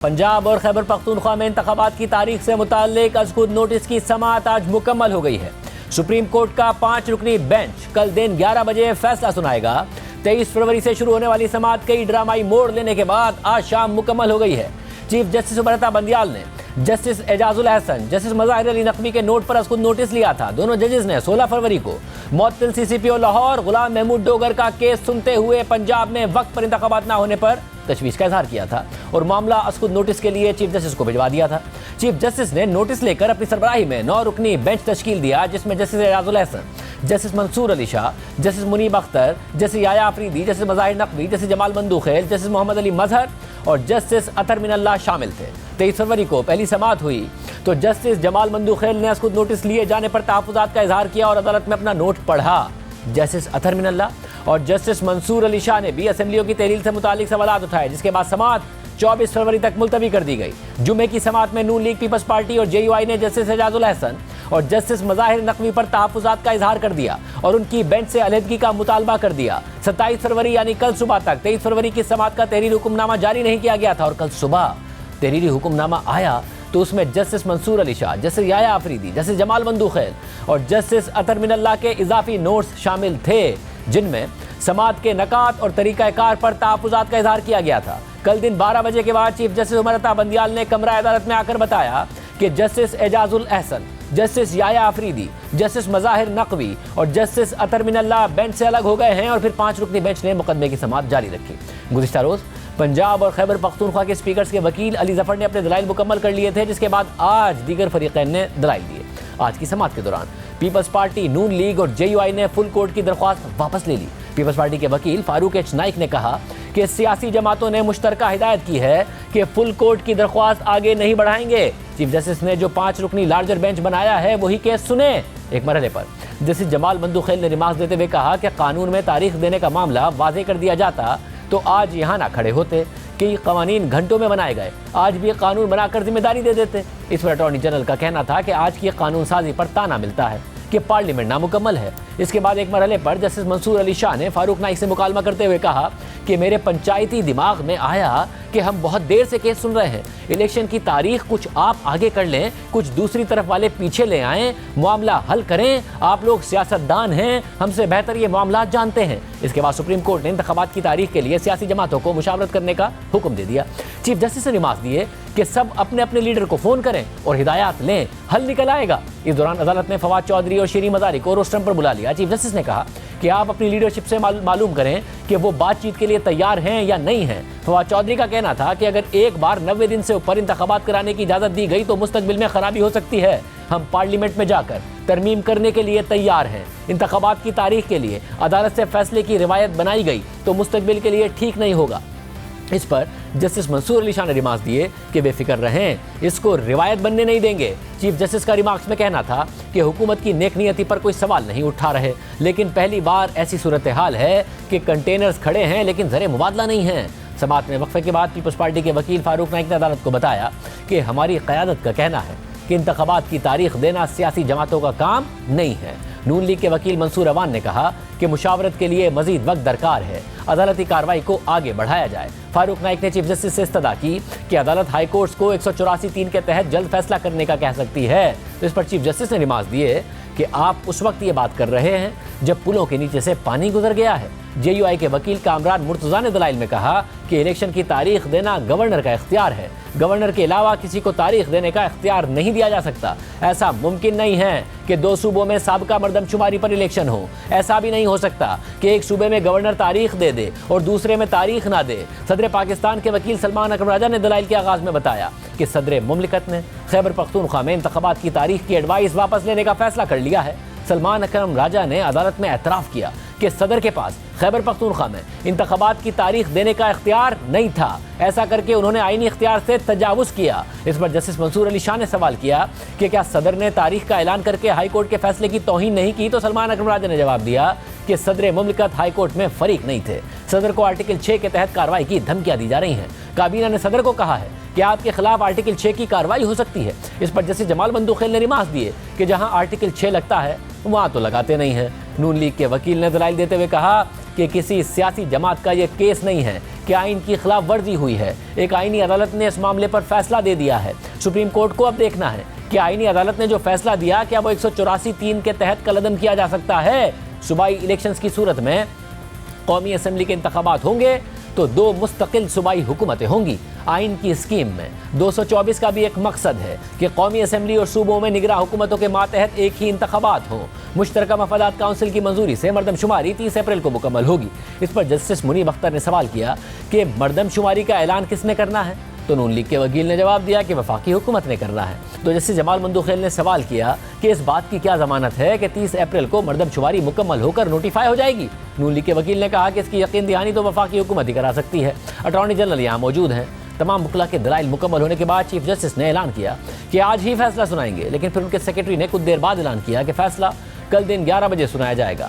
पंजाब और खैबर पख्तूनख्वा में इंतखाबात की तारीख से मुताल्लिक अज़खुद नोटिस की समाअत आज मुकम्मल हो गई है। सुप्रीम कोर्ट का 5 रुकनी बेंच कल दिन 11 बजे फैसला सुनाएगा। 23 फरवरी से शुरू होने वाली समाअत कई ड्रामाई मोड़ लेने के बाद आज शाम मुकम्मल हो गई है। चीफ जस्टिस उमरता बंदियाल ने जस्टिस एजाजुल अहसन, जस्टिस मज़ाहिर अली नकवी के नोट पर अज़खुद नोटिस लिया था। दोनों जजेस ने 16 फरवरी को मुअत्तिल CCPO लाहौर गुलाम महमूद डोगर का केस सुनते हुए पंजाब में वक्त पर इंतखाबात न होने पर तशवीश का इजहार किया था और मामला अज़खुद नोटिस के लिए चीफ जस्टिस को भिजवा दिया था। चीफ जस्टिस ने नोटिस लेकर अपनी सरबराही में 9 रुकनी बेंच तश्कील दिया, जिसमें justice Ijazul Ahsan, justice Mansoor Ali Shah, justice Munib Akhtar, justice Yahya Afridi, justice Mazahir Naqvi, justice Jamal Mandokhail, justice Muhammad Ali Mazhar और जस्टिस अतर मिनल्लाह शामिल थे। 23 फरवरी को पहली समाअत हुई तो जस्टिस जमाल मंदूखेल ने अज़खुद नोटिस लिए जाने पर तहफ़्फ़ुज़ात का इजहार किया और अदालत में अपना नोट पढ़ा। जस्टिस अतर मिनल्लाह और जस्टिस मंसूर अली शाह ने भी असेंबलियों की तहरील से मुतालिक सवालात उठाए, जिसके बाद समाअत 24 फरवरी तक मुलतवी कर दी गई। जुमे की समाअत में नून लीग पीपल्स पार्टी और JUI ने जस्टिस एजाजुल अहसन और जस्टिस मज़ाहिर नकवी पर तहफ़्फ़ुज़ात का इजहार कर दिया और उनकी बेंच से अलहदगी का मुतालबा कर दिया। 27 फरवरी यानी कल सुबह तक 23 फरवरी की समाअत का तहरीरी हुक्मनामा जारी नहीं किया गया था और कल सुबह तहरीरी हुक्मनामा आया तो उसमें justice Mansoor Ali Shah, justice Yahya Afridi, justice Jamal Mandokhail और जस्टिस अतर मिनल्लाह के इजाफी नोट्स शामिल थे, जिनमें समाअत के नकात और तरीक़ाकार पर तहफ़्फ़ुज़ात का इजहार किया गया था। कल दिन 12 बजे के बाद चीफ जस्टिस उमरता बंदियाल ने कमरा अदालत में आकर बताया कि justice Ijazul Ahsan, justice Yahya Afridi, justice Mazahir Naqvi और जस्टिस अतर मिनल्लाह बेंच से अलग हो गए हैं और फिर 5 रुकनी बेंच ने मुकदमे की समाअत जारी रखी। गुज़िश्ता रोज़ पंजाब और खैबर पख्तूनख्वा के स्पीकर्स के वकील अली जफर ने अपने दलाइल मुकम्मल कर लिए थे, जिसके बाद आज दीगर फरीक़ैन ने दलाइल दिए। आज की समाअत के दौरान पीपल्स पार्टी, नून लीग और JUI ने फुल कोर्ट की दरख्वास्त वापस ले ली। पीपल्स पार्टी के वकील फारूक H नाइक ने कहा कि सियासी जमातों ने मुश्तरका हिदायत की है कि फुल कोर्ट की दरख्वास्त आगे नहीं बढ़ाएंगे। चीफ जस्टिस ने जो 5 रुकनी लार्जर बेंच बनाया है वही केस सुने। एक मरहले पर जस्टिस जमाल मंदूखेल ने रिमार्क्स देते हुए कहा कि कानून में तारीख देने का मामला वाज़ेह कर दिया जाता तो आज यहाँ ना खड़े होते कि कवानीन घंटों में बनाए गए, आज भी कानून बनाकर जिम्मेदारी दे देते। इस पर अटॉर्नी जनरल का कहना था कि आज की कानून साजी पर ताना मिलता है कि पार्लियामेंट नामुकम्मल है। इसके बाद एक मरहले पर जस्टिस मंसूर अली शाह ने फारूक नाइक से मुकालमा करते हुए कहा कि मेरे पंचायती दिमाग में आया कि हम बहुत देर से केस सुन रहे हैं, इलेक्शन की तारीख कुछ आप आगे कर लें, कुछ दूसरी तरफ वाले पीछे ले आएं, मामला हल करें। आप लोग सियासतदान हैं, हमसे बेहतर ये मामला जानते हैं। इसके बाद सुप्रीम कोर्ट ने इंतखाबात की तारीख के लिए सियासी जमातों को मुशावरत करने का हुक्म दे दिया। चीफ जस्टिस ने रिमार्क दिए कि सब अपने अपने लीडर को फ़ोन करें और हिदायत लें, हल निकल आएगा। इस दौरान अदालत ने फवाद चौधरी और शीरी मजारी को रोस्टम पर बुला लिया। चीफ जस्टिस ने कहा कि आप अपनी लीडरशिप से मालूम करें कि वो बातचीत के लिए तैयार हैं या नहीं हैं। फवाद चौधरी का कहना था कि अगर एक बार 90 दिन से ऊपर इंतखाबात कराने की इजाज़त दी गई तो मुस्तकबिल में खराबी हो सकती है। हम पार्लियामेंट में जाकर तरमीम करने के लिए तैयार हैं। इंतखाबात की तारीख के लिए अदालत से फैसले की रिवायत बनाई गई तो मुस्तकबिल के लिए ठीक नहीं होगा। इस पर जस्टिस मंसूर अली शाह ने रिमार्क्स दिए कि बेफिक्र रहें, इसको रिवायत बनने नहीं देंगे। चीफ जस्टिस का रिमार्क्स में कहना था कि हुकूमत की नेक नियति पर कोई सवाल नहीं उठा रहे, लेकिन पहली बार ऐसी सूरत हाल है कि कंटेनर्स खड़े हैं लेकिन ज़रे मुबादला नहीं है। समाअत में वक्फे के बाद पीपल्स पार्टी के वकील फारूक नाइक ने अदालत को बताया कि हमारी क़यादत का कहना है कि इंतखाबात की तारीख देना सियासी जमातों का काम नहीं है। नून लीग के वकील मंसूर अवान ने कहा कि मुशावरत के लिए मजीद वक्त दरकार है, अदालती कार्रवाई को आगे बढ़ाया जाए। फारूक नाइक ने चीफ जस्टिस से इस्तदा की कि अदालत हाई कोर्ट्स को 184(3) के तहत जल्द फैसला करने का कह सकती है। तो इस पर चीफ जस्टिस ने रिमार्क दिए कि आप उस वक्त ये बात कर रहे हैं जब पुलों के नीचे से पानी गुजर गया है। JUI के वकील कामरान मुर्तज़ा ने दलाइल में कहा कि इलेक्शन की तारीख देना गवर्नर का इख्तियार है, गवर्नर के अलावा किसी को तारीख देने का इख्तियार नहीं दिया जा सकता। ऐसा मुमकिन नहीं है कि 2 सूबों में साबका मरदमशुमारी पर इलेक्शन हो। ऐसा भी नहीं हो सकता कि एक सूबे में गवर्नर तारीख दे दे और दूसरे में तारीख ना दे। सदर पाकिस्तान के वकील सलमान अकरम राजा ने दलाइल के आगाज़ में बताया कि सदर मुमलिकत ने खैबर पख्तूनख्वा में इंतखाबात की तारीख की एडवाइस वापस लेने का फैसला कर लिया है। सलमान अकरम राजा ने अदालत में एतराफ़ किया कि सदर के पास खैबर पख्तूनख्वा में इंतखाबात की तारीख देने का इख्तियार नहीं था। ऐसा करके उन्होंने आईनी इख्तियार से तजावुज़ किया। इस पर जस्टिस मंसूर अली शाह ने सवाल किया कि क्या सदर ने तारीख का ऐलान करके हाई कोर्ट के फैसले की तौहीन नहीं की, तो सलमान अकरम राजा ने जवाब दिया कि सदर मुमलिकत हाई कोर्ट में फरीक नहीं थे। सदर को आर्टिकल 6 के तहत कार्रवाई की धमकियां दी जा रही हैं। काबीना ने सदर को कहा है कि आपके खिलाफ आर्टिकल 6 की कार्रवाई हो सकती है। इस पर जस्टिस जमाल मंदूखेल ने रिमार्क्स दिए कि जहां आर्टिकल 6 लगता है वहां तो लगाते नहीं है। नून लीग के वकील ने दलाइल देते हुए कहा कि किसी सियासी जमात का यह केस नहीं है कि आइन की खिलाफ वर्जी हुई है। एक आईनी अदालत ने इस मामले पर फैसला दे दिया है। सुप्रीम कोर्ट को अब देखना है कि आईनी अदालत ने जो फैसला दिया क्या वो 184(3) के तहत कलअदम किया जा सकता है। सूबाई इलेक्शंस की सूरत में कौमी असम्बली के इंतखाबात होंगे तो 2 मुस्तकिल सूबाई हुकूमतें होंगी। आइन की स्कीम में 224 का भी एक मकसद है कि कौमी असम्बली और सूबों में निगरां हुकूमतों के मातहत एक ही इंतखाबात हों। मुश्तरका मफादात काउंसिल की मंजूरी से मरदमशुमारी 30 अप्रैल को मुकम्मल होगी। इस पर जस्टिस मुनीब अख्तर ने सवाल किया कि मरदमशुमारी का ऐलान किसने करना है, तो नून लीग के वकील ने जवाब दिया कि वफाकी हुकूमत ने करना है। तो जस्टिस जमाल मंदूखेल ने सवाल किया कि इस बात की क्या जमानत है कि 30 अप्रैल को मरदमशुमारी मुकम्मल होकर नोटिफाई हो जाएगी। नून लीग के वकील ने कहा कि इसकी यकीन दहानी तो वफाकी हुकूमत ही करा सकती है। अटॉर्नी जनरल यहाँ मौजूद हैं। तमाम मुकला के दलाइल मुकम्मल होने के बाद चीफ जस्टिस ने ऐलान किया कि आज ही फैसला सुनाएंगे, लेकिन फिर उनके सेक्रेटरी ने कुछ देर बाद ऐलान किया कि फैसला कल दिन 11 बजे सुनाया जाएगा।